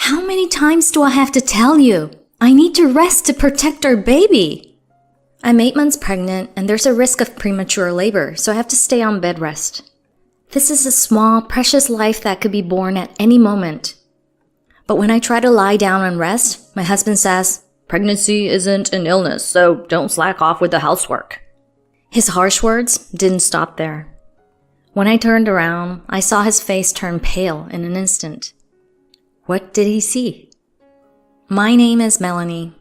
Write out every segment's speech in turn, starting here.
How many times do I have to tell you? I need to rest to protect our baby. I'm 8 months pregnant and there's a risk of premature labor, so I have to stay on bed rest. This is a small, precious life that could be born at any moment. But when I try to lie down and rest, my husband says, "Pregnancy isn't an illness, so don't slack off with the housework." His harsh words didn't stop there. When I turned around, I saw his face turn pale in an instant. What did he see? My name is Melanie.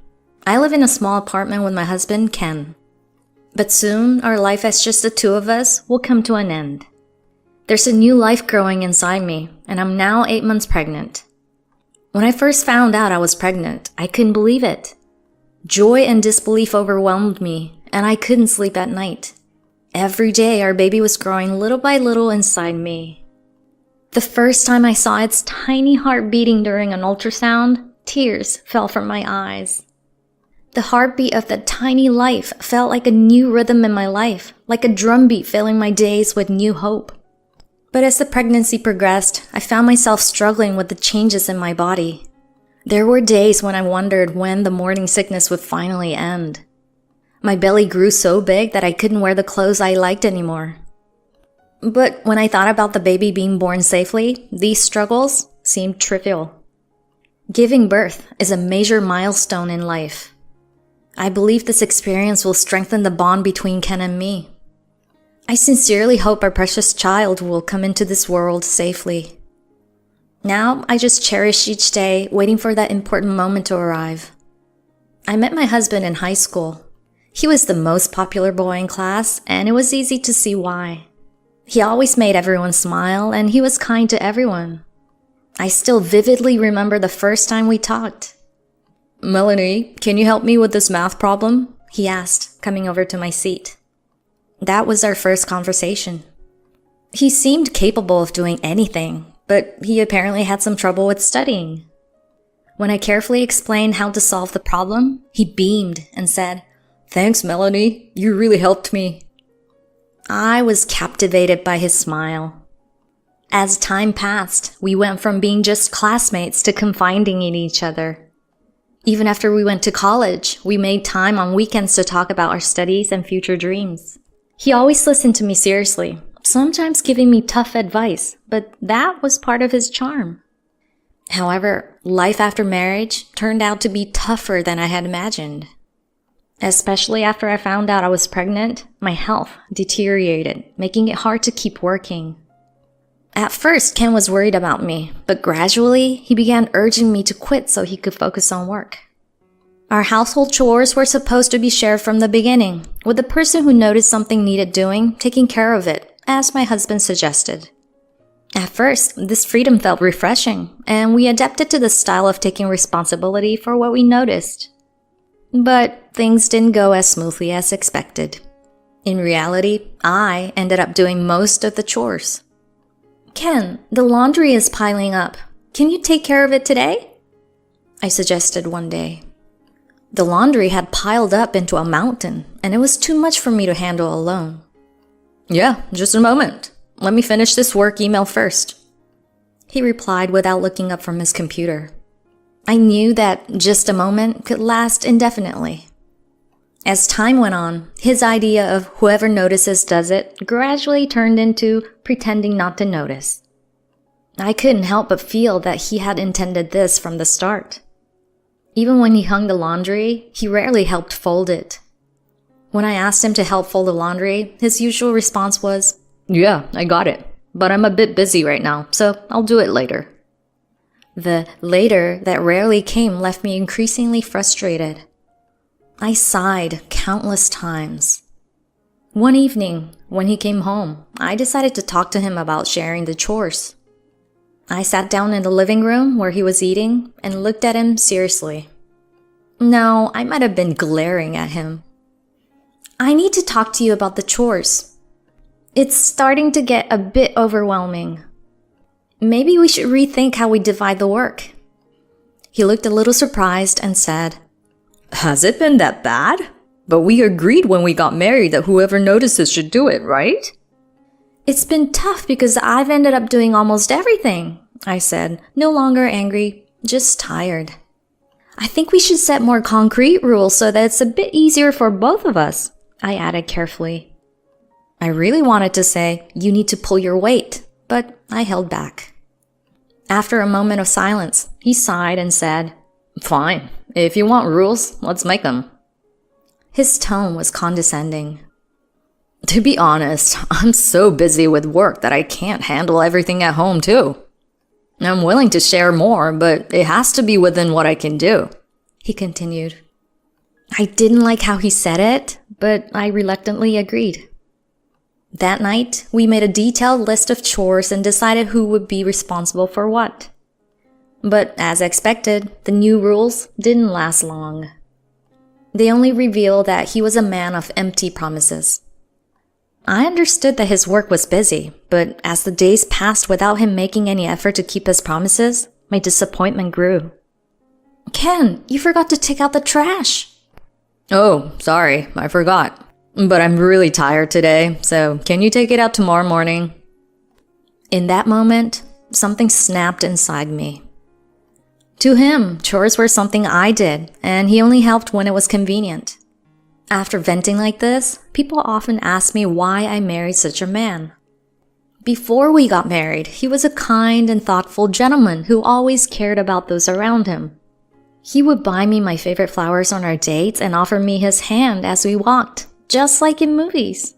I live in a small apartment with my husband, Ken. But soon, our life as just the two of us will come to an end. There's a new life growing inside me, and I'm now 8 months pregnant. When I first found out I was pregnant, I couldn't believe it. Joy and disbelief overwhelmed me, and I couldn't sleep at night. Every day, our baby was growing little by little inside me. The first time I saw its tiny heart beating during an ultrasound, tears fell from my eyes. The heartbeat of that tiny life felt like a new rhythm in my life, like a drumbeat filling my days with new hope. But as the pregnancy progressed, I found myself struggling with the changes in my body. There were days when I wondered when the morning sickness would finally end. My belly grew so big that I couldn't wear the clothes I liked anymore. But when I thought about the baby being born safely, these struggles seemed trivial. Giving birth is a major milestone in life. I believe this experience will strengthen the bond between Ken and me. I sincerely hope our precious child will come into this world safely. Now, I just cherish each day, waiting for that important moment to arrive. I met my husband in high school. He was the most popular boy in class, and it was easy to see why. He always made everyone smile, and he was kind to everyone. I still vividly remember the first time we talked. "Melanie, can you help me with this math problem?" he asked, coming over to my seat. That was our first conversation. He seemed capable of doing anything, but he apparently had some trouble with studying. When I carefully explained how to solve the problem, he beamed and said, "Thanks, Melanie. You really helped me." I was captivated by his smile. As time passed, we went from being just classmates to confiding in each other. Even after we went to college, we made time on weekends to talk about our studies and future dreams. He always listened to me seriously, sometimes giving me tough advice, but that was part of his charm. However, life after marriage turned out to be tougher than I had imagined. Especially after I found out I was pregnant, my health deteriorated, making it hard to keep working. At first, Ken was worried about me, but gradually, he began urging me to quit so he could focus on work. Our household chores were supposed to be shared from the beginning, with the person who noticed something needed doing taking care of it, as my husband suggested. At first, this freedom felt refreshing, and we adapted to the style of taking responsibility for what we noticed. But things didn't go as smoothly as expected. In reality, I ended up doing most of the chores. "Ken, the laundry is piling up. Can you take care of it today?" I suggested one day. The laundry had piled up into a mountain, and it was too much for me to handle alone. "Yeah, just a moment. Let me finish this work email first," he replied without looking up from his computer. I knew that just a moment could last indefinitely. As time went on, his idea of whoever notices does it gradually turned into pretending not to notice. I couldn't help but feel that he had intended this from the start. Even when he hung the laundry, he rarely helped fold it. When I asked him to help fold the laundry, his usual response was, "Yeah, I got it, but I'm a bit busy right now, so I'll do it later." The later that rarely came left me increasingly frustrated. I sighed countless times. One evening, when he came home, I decided to talk to him about sharing the chores. I sat down in the living room where he was eating and looked at him seriously. No, I might have been glaring at him. "I need to talk to you about the chores. It's starting to get a bit overwhelming. Maybe we should rethink how we divide the work." He looked a little surprised and said, "Has it been that bad? But we agreed when we got married that whoever notices should do it, right?" "It's been tough because I've ended up doing almost everything," I said, no longer angry, Just tired. I think we should set more concrete rules so that it's a bit easier for both of us, I added carefully. I really wanted to say, you need to pull your weight, but I held back. After a moment of silence, he sighed and said, Fine, if you want rules, let's make them. His tone was condescending. To be honest, I'm so busy with work that I can't handle everything at home too. I'm willing to share more, but it has to be within what I can do, he continued. I didn't like how he said it, but I reluctantly agreed. That night, we made a detailed list of chores and decided who would be responsible for what. But as expected, the new rules didn't last long. They only revealed that he was a man of empty promises. I understood that his work was busy, but as the days passed without him making any effort to keep his promises, my disappointment grew. Ken, you forgot to take out the trash. Oh, sorry, I forgot. But I'm really tired today, so can you take it out tomorrow morning? In that moment, something snapped inside me. To him, chores were something I did, and he only helped when it was convenient. After venting like this, people often ask me why I married such a man. Before we got married, he was a kind and thoughtful gentleman who always cared about those around him. He would buy me my favorite flowers on our dates and offer me his hand as we walked, just like in movies.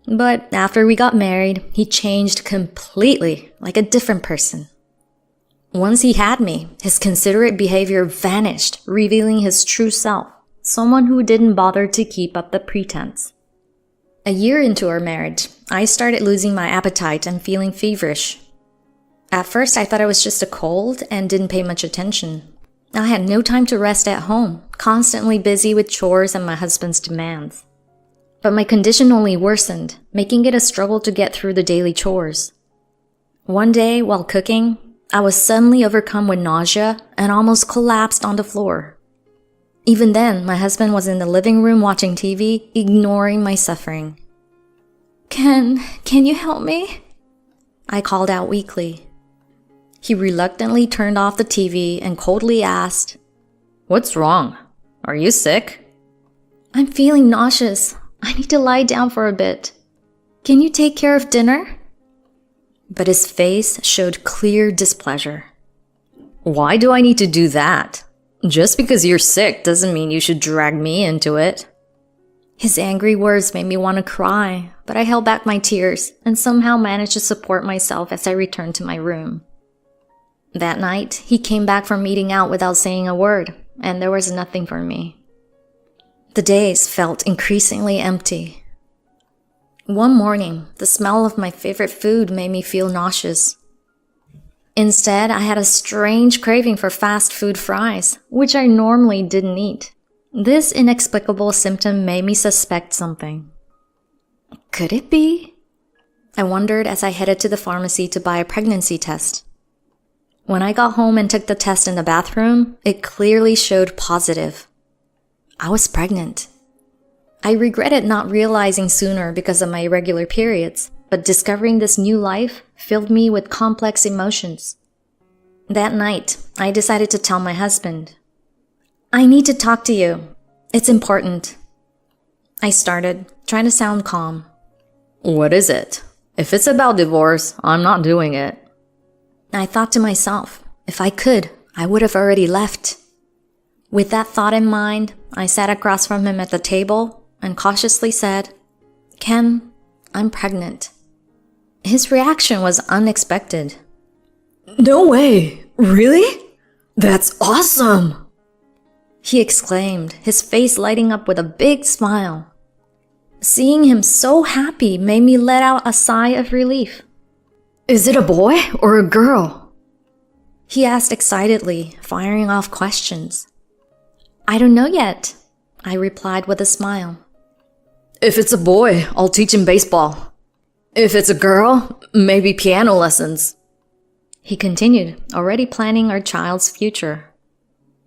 But after we got married, he changed completely, like a different person. Once he had me, his considerate behavior vanished, revealing his true self. Someone who didn't bother to keep up the pretense. A year into our marriage, I started losing my appetite and feeling feverish. At first, I thought it was just a cold and didn't pay much attention. I had no time to rest at home, constantly busy with chores and my husband's demands. But my condition only worsened, making it a struggle to get through the daily chores. One day, while cooking, I was suddenly overcome with nausea and almost collapsed on the floor. Even then, my husband was in the living room watching TV, ignoring my suffering. Can you help me? I called out weakly. He reluctantly turned off the TV and coldly asked, What's wrong? Are you sick? I'm feeling nauseous. I need to lie down for a bit. Can you take care of dinner? But his face showed clear displeasure. Why do I need to do that? Just because you're sick doesn't mean you should drag me into it. His angry words made me want to cry, but I held back my tears and somehow managed to support myself as I returned to my room. That night, he came back from eating out without saying a word, and there was nothing for me. The days felt increasingly empty. One morning, the smell of my favorite food made me feel nauseous. Instead, I had a strange craving for fast food fries, which I normally didn't eat. This inexplicable symptom made me suspect something. Could it be? I wondered as I headed to the pharmacy to buy a pregnancy test. When I got home and took the test in the bathroom, it clearly showed positive. I was pregnant. I regretted not realizing sooner because of my irregular periods, but discovering this new life filled me with complex emotions. That night, I decided to tell my husband. I need to talk to you. It's important. I started, trying to sound calm. What is it? If it's about divorce, I'm not doing it. I thought to myself, if I could, I would have already left. With that thought in mind, I sat across from him at the table and cautiously said, Ken, I'm pregnant. His reaction was unexpected. No way! Really? That's awesome! He exclaimed, his face lighting up with a big smile. Seeing him so happy made me let out a sigh of relief. Is it a boy or a girl? He asked excitedly, firing off questions. I don't know yet, I replied with a smile. If it's a boy, I'll teach him baseball. If it's a girl, maybe piano lessons. He continued, already planning our child's future.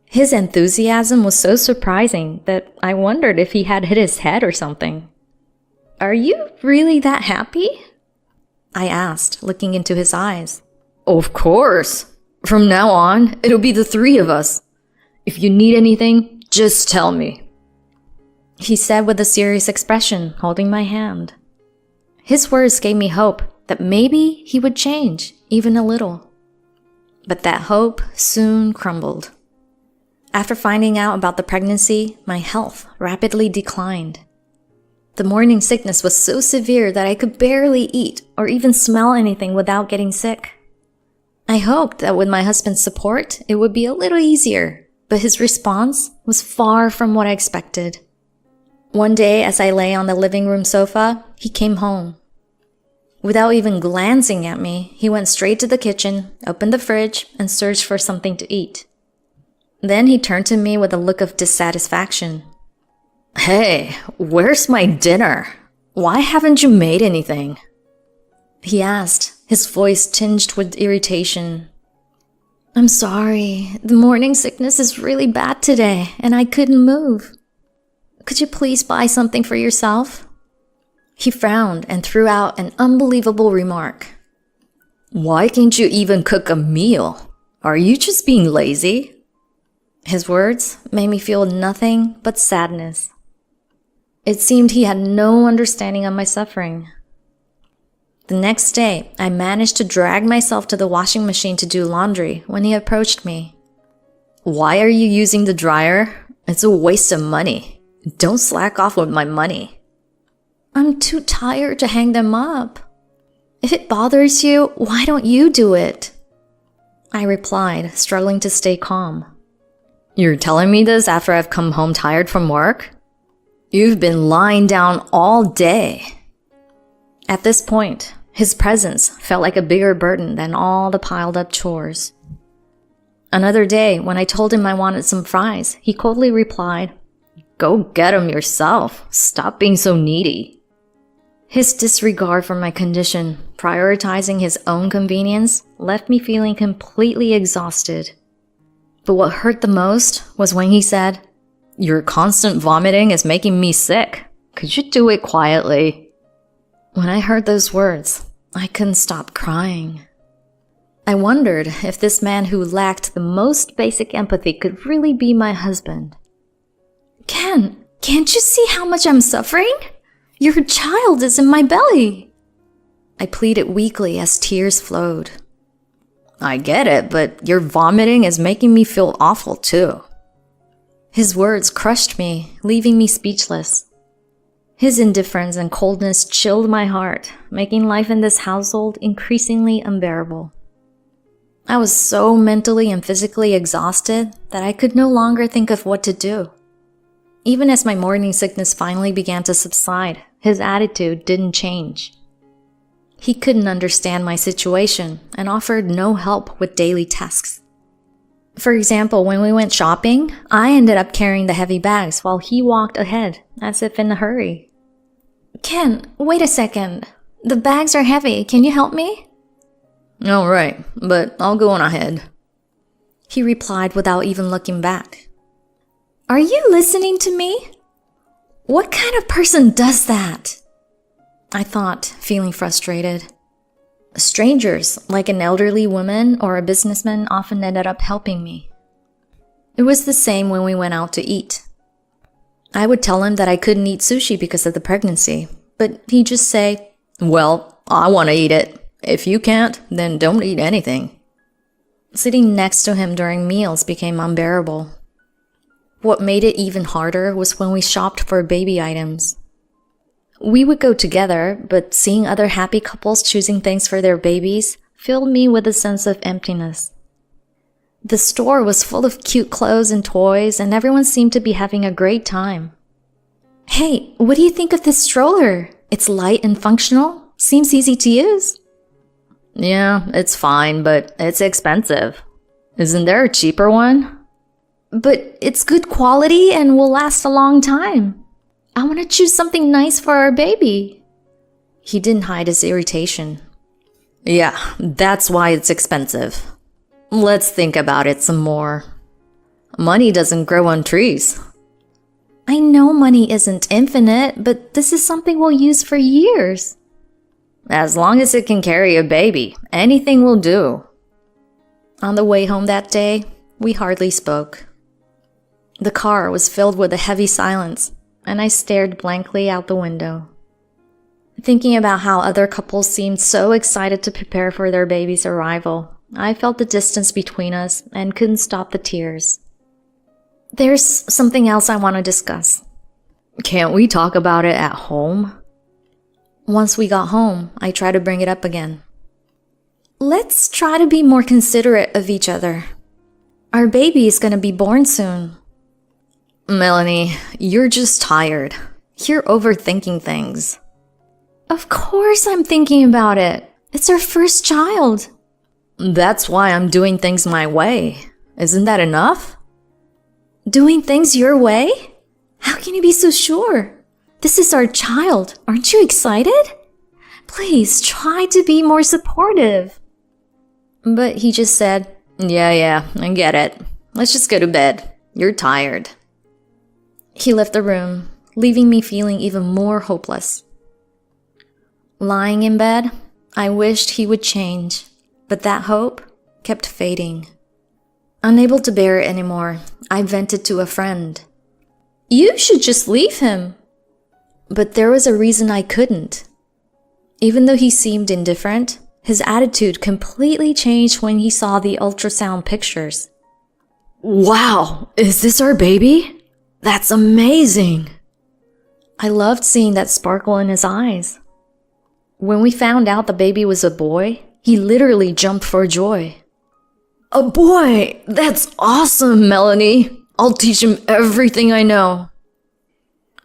His enthusiasm was so surprising that I wondered if he had hit his head or something. Are you really that happy? I asked, looking into his eyes. Of course. From now on, it'll be the three of us. If you need anything, just tell me. He said with a serious expression, holding my hand. His words gave me hope that maybe he would change, even a little. But that hope soon crumbled. After finding out about the pregnancy, my health rapidly declined. The morning sickness was so severe that I could barely eat or even smell anything without getting sick. I hoped that with my husband's support, it would be a little easier, but his response was far from what I expected. One day, as I lay on the living room sofa, he came home. Without even glancing at me, he went straight to the kitchen, opened the fridge, and searched for something to eat. Then he turned to me with a look of dissatisfaction. Hey, where's my dinner? Why haven't you made anything? He asked, his voice tinged with irritation. I'm sorry, the morning sickness is really bad today, and I couldn't move. Could you please buy something for yourself? He frowned and threw out an unbelievable remark. Why can't you even cook a meal? Are you just being lazy? His words made me feel nothing but sadness. It seemed he had no understanding of my suffering. The next day, I managed to drag myself to the washing machine to do laundry when he approached me. Why are you using the dryer? It's a waste of money. Don't slack off with my money. I'm too tired to hang them up. If it bothers you, why don't you do it? I replied, struggling to stay calm. You're telling me this after I've come home tired from work? You've been lying down all day. At this point, his presence felt like a bigger burden than all the piled up chores. Another day, when I told him I wanted some fries, he coldly replied, Go get them yourself. Stop being so needy. His disregard for my condition, prioritizing his own convenience, left me feeling completely exhausted. But what hurt the most was when he said, Your constant vomiting is making me sick. Could you do it quietly? When I heard those words, I couldn't stop crying. I wondered if this man who lacked the most basic empathy could really be my husband. Ken, can't you see how much I'm suffering? Your child is in my belly. I pleaded weakly as tears flowed. I get it, but your vomiting is making me feel awful too. His words crushed me, leaving me speechless. His indifference and coldness chilled my heart, making life in this household increasingly unbearable. I was so mentally and physically exhausted that I could no longer think of what to do. Even as my morning sickness finally began to subside, his attitude didn't change. He couldn't understand my situation and offered no help with daily tasks. For example, when we went shopping, I ended up carrying the heavy bags while he walked ahead, as if in a hurry. Ken, wait a second. The bags are heavy. Can you help me? All right, but I'll go on ahead. He replied without even looking back. Are you listening to me? What kind of person does that? I thought, feeling frustrated. Strangers, like an elderly woman or a businessman, often ended up helping me. It was the same when we went out to eat. I would tell him that I couldn't eat sushi because of the pregnancy, but he'd just say, Well, I want to eat it. If you can't, then don't eat anything. Sitting next to him during meals became unbearable. What made it even harder was when we shopped for baby items. We would go together, but seeing other happy couples choosing things for their babies filled me with a sense of emptiness. The store was full of cute clothes and toys, and everyone seemed to be having a great time. Hey, what do you think of this stroller? It's light and functional. Seems easy to use. Yeah, it's fine, but it's expensive. Isn't there a cheaper one? But it's good quality and will last a long time. I want to choose something nice for our baby. He didn't hide his irritation. Yeah, that's why it's expensive. Let's think about it some more. Money doesn't grow on trees. I know money isn't infinite, but this is something we'll use for years. As long as it can carry a baby, anything will do. On the way home that day, we hardly spoke. The car was filled with a heavy silence, and I stared blankly out the window. Thinking about how other couples seemed so excited to prepare for their baby's arrival, I felt the distance between us and couldn't stop the tears. There's something else I want to discuss. Can't we talk about it at home? Once we got home, I tried to bring it up again. Let's try to be more considerate of each other. Our baby is going to be born soon. Melanie, you're just tired. You're overthinking things. Of course I'm thinking about it. It's our first child. That's why I'm doing things my way. Isn't that enough? Doing things your way? How can you be so sure? This is our child. Aren't you excited? Please try to be more supportive. But he just said, Yeah, I get it. Let's just go to bed. You're tired. He left the room, leaving me feeling even more hopeless. Lying in bed, I wished he would change, but that hope kept fading. Unable to bear it anymore, I vented to a friend. You should just leave him. But there was a reason I couldn't. Even though he seemed indifferent, his attitude completely changed when he saw the ultrasound pictures. Wow, is this our baby? That's amazing. I loved seeing that sparkle in his eyes. When we found out the baby was a boy, he literally jumped for joy. A boy! That's awesome, Melanie. I'll teach him everything I know.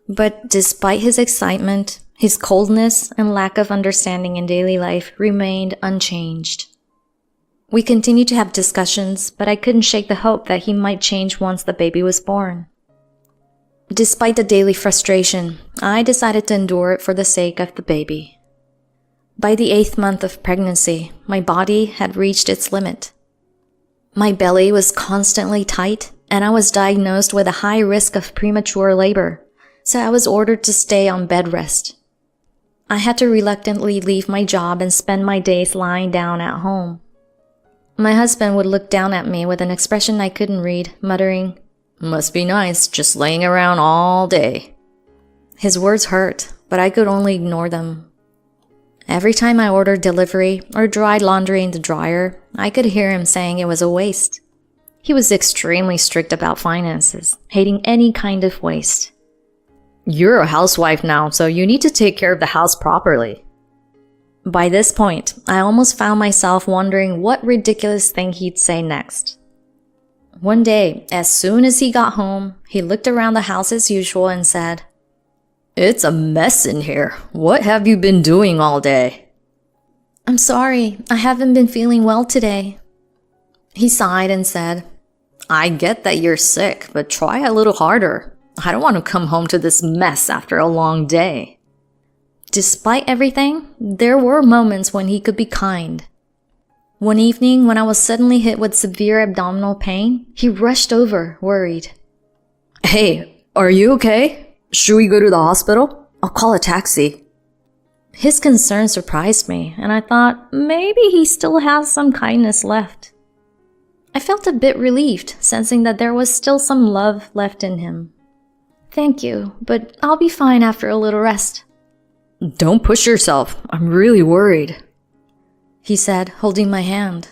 But despite his excitement, his coldness and lack of understanding in daily life remained unchanged. We continued to have discussions, but I couldn't shake the hope that he might change once the baby was born. Despite the daily frustration, I decided to endure it for the sake of the baby. By the 8th month of pregnancy, my body had reached its limit. My belly was constantly tight, and I was diagnosed with a high risk of premature labor, so I was ordered to stay on bed rest. I had to reluctantly leave my job and spend my days lying down at home. My husband would look down at me with an expression I couldn't read, muttering, Must be nice, just laying around all day. His words hurt, but I could only ignore them. Every time I ordered delivery or dried laundry in the dryer, I could hear him saying it was a waste. He was extremely strict about finances, hating any kind of waste. You're a housewife now, so you need to take care of the house properly. By this point, I almost found myself wondering what ridiculous thing he'd say next. One day, as soon as he got home, he looked around the house as usual and said, It's a mess in here. What have you been doing all day? I'm sorry, I haven't been feeling well today. He sighed and said, I get that you're sick, but try a little harder. I don't want to come home to this mess after a long day. Despite everything, there were moments when he could be kind. One evening, when I was suddenly hit with severe abdominal pain, he rushed over, worried. Hey, are you okay? Should we go to the hospital? I'll call a taxi. His concern surprised me, and I thought maybe he still has some kindness left. I felt a bit relieved, sensing that there was still some love left in him. Thank you, but I'll be fine after a little rest. Don't push yourself. I'm really worried, he said, holding my hand.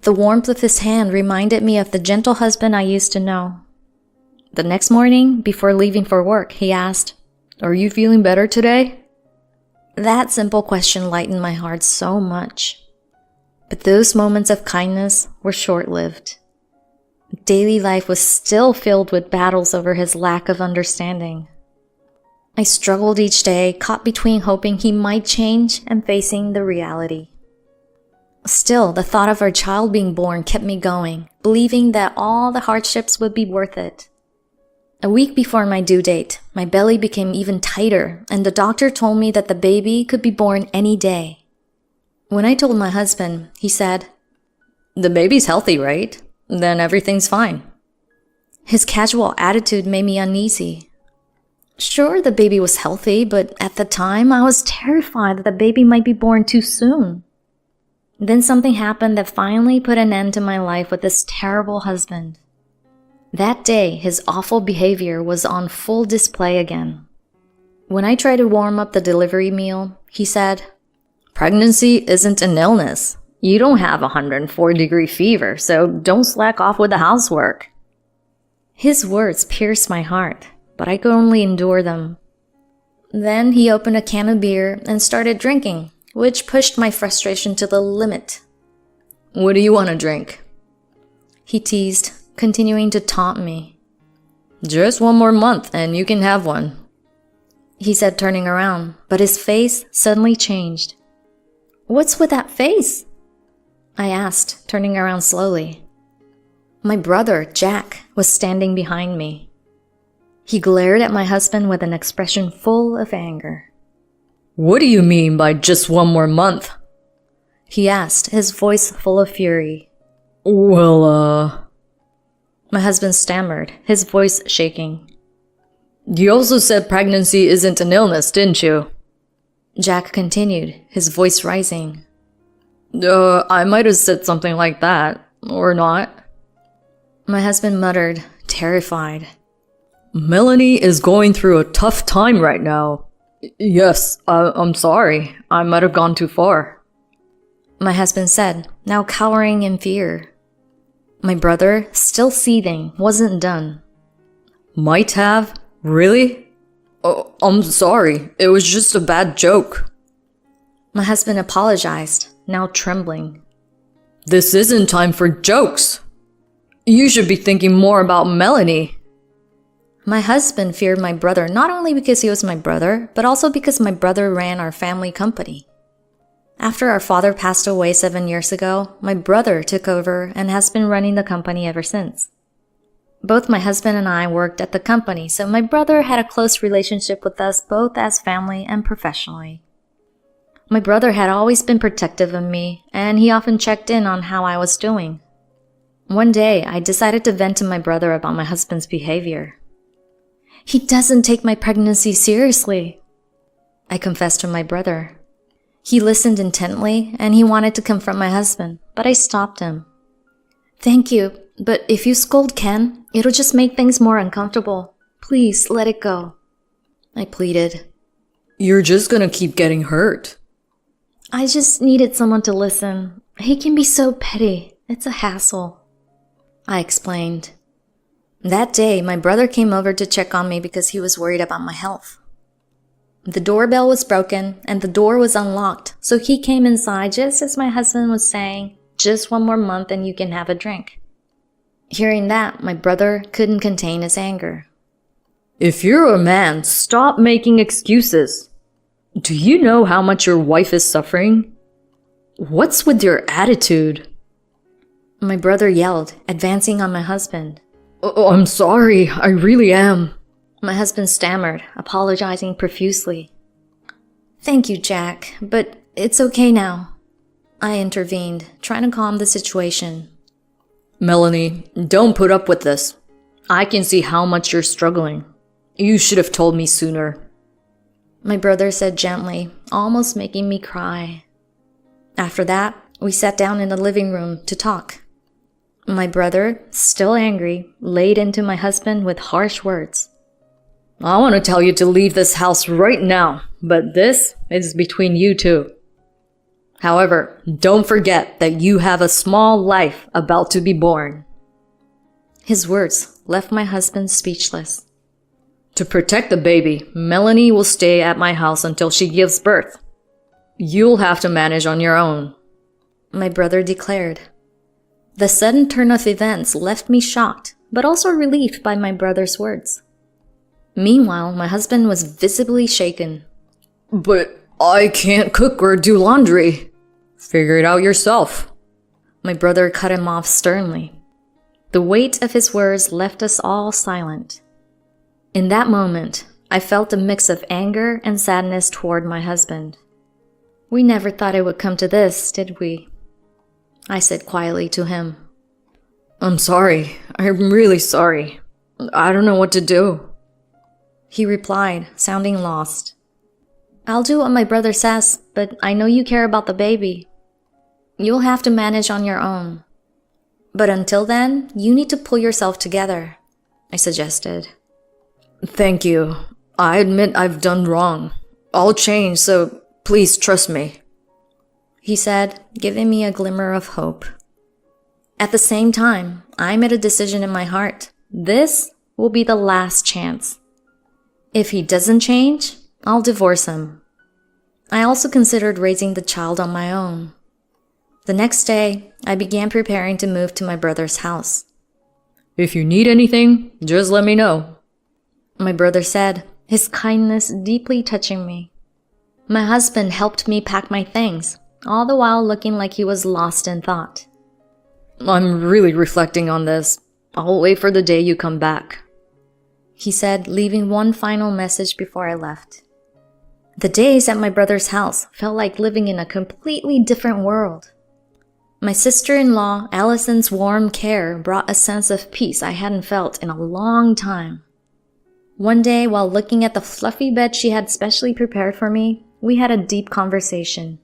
The warmth of his hand reminded me of the gentle husband I used to know. The next morning, before leaving for work, he asked, Are you feeling better today? That simple question lightened my heart so much. But those moments of kindness were short-lived. Daily life was still filled with battles over his lack of understanding. I struggled each day, caught between hoping he might change and facing the reality. Still, the thought of our child being born kept me going, believing that all the hardships would be worth it. A week before my due date, my belly became even tighter, and the doctor told me that the baby could be born any day. When I told my husband, he said, The baby's healthy, right? Then everything's fine. His casual attitude made me uneasy. Sure, the baby was healthy, but at the time I was terrified that the baby might be born too soon. Then something happened that finally put an end to my life with this terrible husband. That day, his awful behavior was on full display again. When I tried to warm up the delivery meal, he said, "Pregnancy isn't an illness. You don't have a 104-degree fever, so don't slack off with the housework." His words pierced my heart, but I could only endure them. Then he opened a can of beer and started drinking, which pushed my frustration to the limit. "What do you want to drink?" he teased, continuing to taunt me. "Just one more month and you can have one," he said, turning around, but his face suddenly changed. "What's with that face?" I asked, turning around slowly. My brother, Jack, was standing behind me. He glared at my husband with an expression full of anger. "What do you mean by just one more month?" he asked, his voice full of fury. "Well, My husband stammered, his voice shaking. "You also said pregnancy isn't an illness, didn't you?" Jack continued, his voice rising. I might have said something like that, or not." My husband muttered, terrified. "Melanie is going through a tough time right now. Yes, I'm sorry. I might have gone too far," my husband said, now cowering in fear. My brother, still seething, wasn't done. "Might have? Really? Oh, I'm sorry. It was just a bad joke." My husband apologized, now trembling. "This isn't time for jokes. You should be thinking more about Melanie." My husband feared my brother not only because he was my brother, but also because my brother ran our family company. After our father passed away 7 years ago, my brother took over and has been running the company ever since. Both my husband and I worked at the company, so my brother had a close relationship with us both as family and professionally. My brother had always been protective of me, and he often checked in on how I was doing. One day, I decided to vent to my brother about my husband's behavior. "He doesn't take my pregnancy seriously," I confessed to my brother. He listened intently, and he wanted to confront my husband, but I stopped him. "Thank you, but if you scold Ken, it'll just make things more uncomfortable. Please, let it go," I pleaded. "You're just gonna keep getting hurt." "I just needed someone to listen. He can be so petty. It's a hassle," I explained. That day, my brother came over to check on me because he was worried about my health. The doorbell was broken and the door was unlocked, so he came inside just as my husband was saying, "Just one more month and you can have a drink." Hearing that, my brother couldn't contain his anger. "If you're a man, stop making excuses. Do you know how much your wife is suffering? What's with your attitude?" My brother yelled, advancing on my husband. I'm sorry, I really am," my husband stammered, apologizing profusely. "Thank you, Jack, but it's okay now," I intervened, trying to calm the situation. "Melanie, don't put up with this. I can see how much you're struggling. You should have told me sooner," my brother said gently, almost making me cry. After that, we sat down in the living room to talk. My brother, still angry, laid into my husband with harsh words. "I want to tell you to leave this house right now, but this is between you two. However, don't forget that you have a small life about to be born." His words left my husband speechless. "To protect the baby, Melanie will stay at my house until she gives birth. You'll have to manage on your own," my brother declared. The sudden turn of events left me shocked, but also relieved by my brother's words. Meanwhile, my husband was visibly shaken. "But I can't cook or do laundry. Figure it out yourself," my brother cut him off sternly. The weight of his words left us all silent. In that moment, I felt a mix of anger and sadness toward my husband. "We never thought it would come to this, did we?" I said quietly to him. "I'm sorry. I'm really sorry. I don't know what to do," he replied, sounding lost. "I'll do what my brother says, but I know you care about the baby." You'll have to manage on your own. But until then, you need to pull yourself together, I suggested. Thank you. I admit I've done wrong. I'll change, so please trust me, he said, giving me a glimmer of hope. At the same time, I made a decision in my heart. This will be the last chance. If he doesn't change, I'll divorce him. I also considered raising the child on my own. The next day, I began preparing to move to my brother's house. If you need anything, just let me know, my brother said, his kindness deeply touching me. My husband helped me pack my things, all the while looking like he was lost in thought. I'm really reflecting on this. I'll wait for the day you come back, he said, leaving one final message before I left. The days at my brother's house felt like living in a completely different world. My sister-in-law, Allison's warm care brought a sense of peace I hadn't felt in a long time. One day, while looking at the fluffy bed she had specially prepared for me, we had a deep conversation.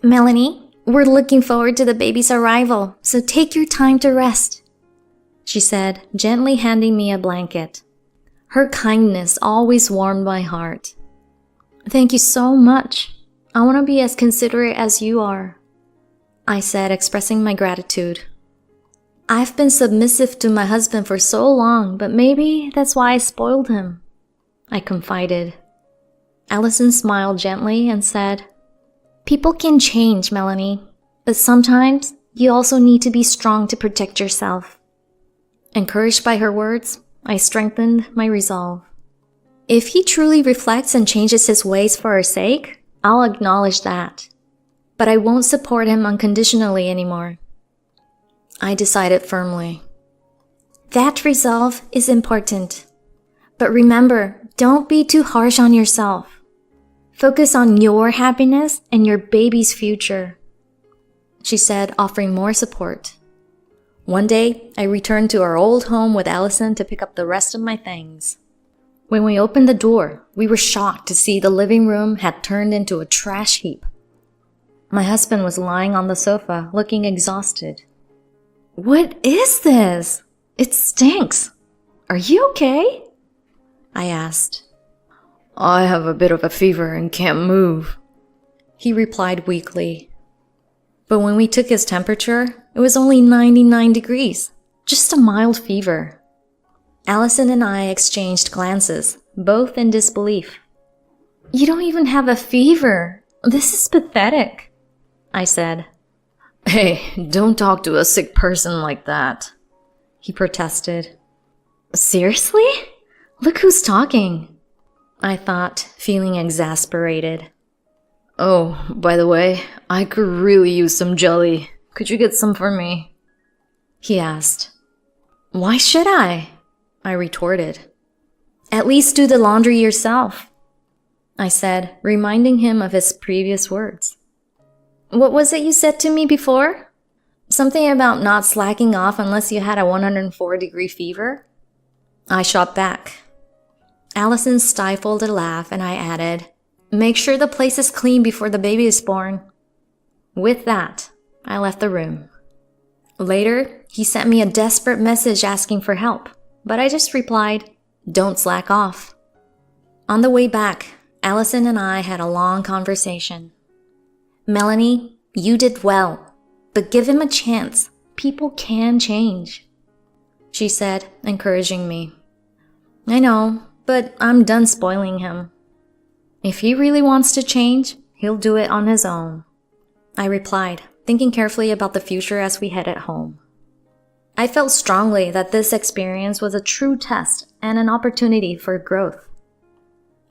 Melanie, we're looking forward to the baby's arrival, so take your time to rest, she said, gently handing me a blanket. Her kindness always warmed my heart. Thank you so much. I want to be as considerate as you are, I said, expressing my gratitude. I've been submissive to my husband for so long, but maybe that's why I spoiled him, I confided. Allison smiled gently and said, People can change, Melanie, but sometimes you also need to be strong to protect yourself. Encouraged by her words, I strengthened my resolve. If he truly reflects and changes his ways for our sake, I'll acknowledge that. But I won't support him unconditionally anymore, I decided firmly. That resolve is important. But remember, don't be too harsh on yourself. Focus on your happiness and your baby's future, she said, offering more support. One day, I returned to our old home with Allison to pick up the rest of my things. When we opened the door, we were shocked to see the living room had turned into a trash heap. My husband was lying on the sofa, looking exhausted. What is this? It stinks. Are you okay? I asked. I have a bit of a fever and can't move, he replied weakly. But when we took his temperature, it was only 99 degrees, just a mild fever. Allison and I exchanged glances, both in disbelief. You don't even have a fever. This is pathetic, I said. Hey, don't talk to a sick person like that, he protested. Seriously? Look who's talking, I thought, feeling exasperated. Oh, by the way, I could really use some jelly. Could you get some for me? He asked. Why should I retorted. At least do the laundry yourself, I said, reminding him of his previous words. What was it you said to me before? Something about not slacking off unless you had a 104-degree fever? I shot back. Allison stifled a laugh and I added, Make sure the place is clean before the baby is born. With that, I left the room. Later, he sent me a desperate message asking for help, but I just replied, Don't slack off. On the way back, Allison and I had a long conversation. Melanie, you did well, but give him a chance. People can change, she said, encouraging me. I know, but I'm done spoiling him. If he really wants to change, he'll do it on his own, I replied, thinking carefully about the future as we headed home. I felt strongly that this experience was a true test and an opportunity for growth.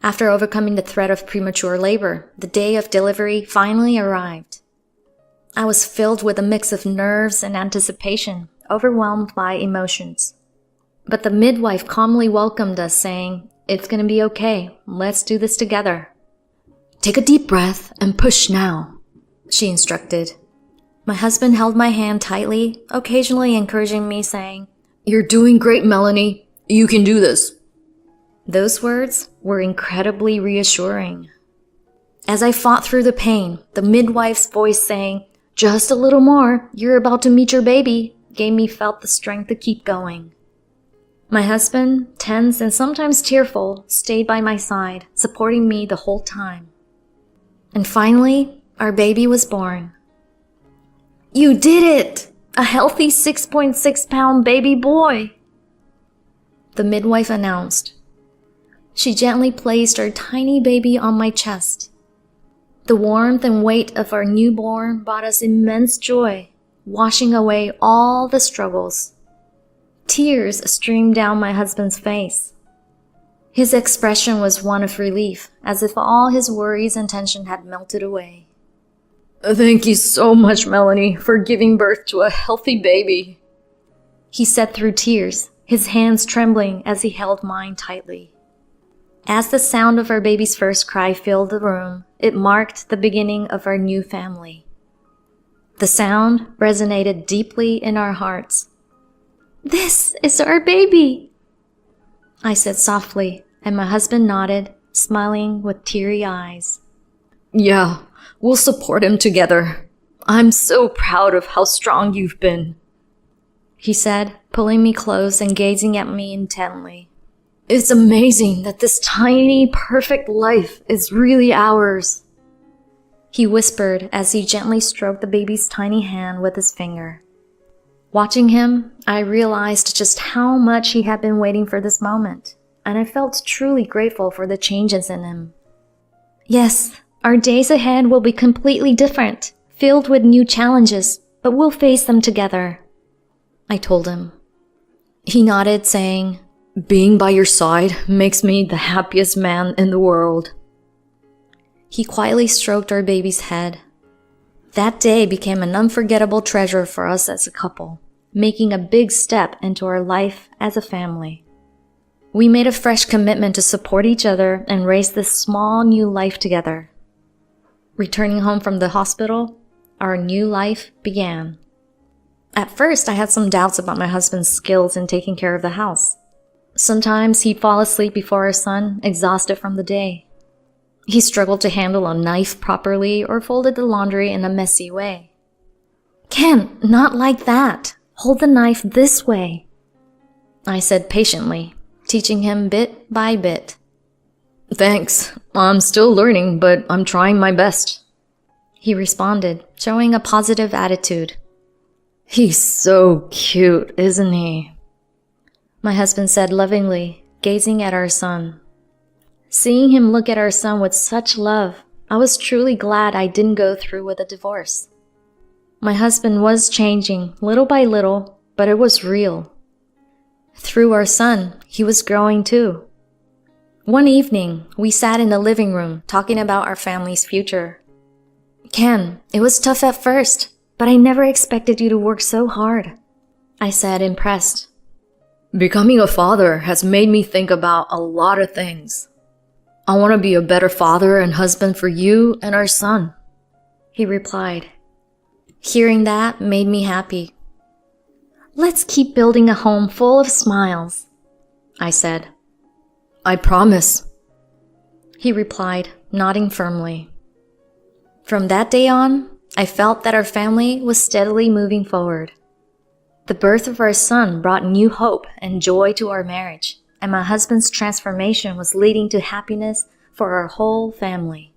After overcoming the threat of premature labor, the day of delivery finally arrived. I was filled with a mix of nerves and anticipation, overwhelmed by emotions. But the midwife calmly welcomed us, saying, It's gonna be okay. Let's do this together. Take a deep breath and push now, she instructed. My husband held my hand tightly, occasionally encouraging me, saying, You're doing great, Melanie. You can do this. Those words were incredibly reassuring. As I fought through the pain, the midwife's voice saying, Just a little more. You're about to meet your baby, gave me felt the strength to keep going. My husband, tense and sometimes tearful, stayed by my side, supporting me the whole time. And finally, our baby was born. You did it! A healthy 6.6-pound baby boy! The midwife announced. She gently placed our tiny baby on my chest. The warmth and weight of our newborn brought us immense joy, washing away all the struggles. Tears streamed down my husband's face. His expression was one of relief, as if all his worries and tension had melted away. Thank you so much, Melanie, for giving birth to a healthy baby, he said through tears, his hands trembling as he held mine tightly. As the sound of our baby's first cry filled the room, it marked the beginning of our new family. The sound resonated deeply in our hearts. This is our baby, I said softly, and my husband nodded, smiling with teary eyes. Yeah, we'll support him together. I'm so proud of how strong you've been, he said, pulling me close and gazing at me intently. It's amazing that this tiny, perfect life is really ours, he whispered as he gently stroked the baby's tiny hand with his finger. Watching him, I realized just how much he had been waiting for this moment, and I felt truly grateful for the changes in him. Yes, our days ahead will be completely different, filled with new challenges, but we'll face them together, I told him. He nodded, saying, Being by your side makes me the happiest man in the world. He quietly stroked our baby's head. That day became an unforgettable treasure for us as a couple, making a big step into our life as a family. We made a fresh commitment to support each other and raise this small new life together. Returning home from the hospital, our new life began. At first, I had some doubts about my husband's skills in taking care of the house. Sometimes he'd fall asleep before our son, exhausted from the day. He struggled to handle a knife properly or folded the laundry in a messy way. Ken, not like that. Hold the knife this way, I said patiently, teaching him bit by bit. Thanks. I'm still learning, but I'm trying my best, he responded, showing a positive attitude. He's so cute, isn't he? My husband said lovingly, gazing at our son. Seeing him look at our son with such love, I was truly glad I didn't go through with a divorce. My husband was changing little by little, but it was real. Through our son, he was growing too. One evening, we sat in the living room talking about our family's future. Ken, it was tough at first, but I never expected you to work so hard, I said, impressed. Becoming a father has made me think about a lot of things. I want to be a better father and husband for you and our son, he replied. Hearing that made me happy. Let's keep building a home full of smiles, I said. I promise, he replied, nodding firmly. From that day on, I felt that our family was steadily moving forward. The birth of our son brought new hope and joy to our marriage, and my husband's transformation was leading to happiness for our whole family.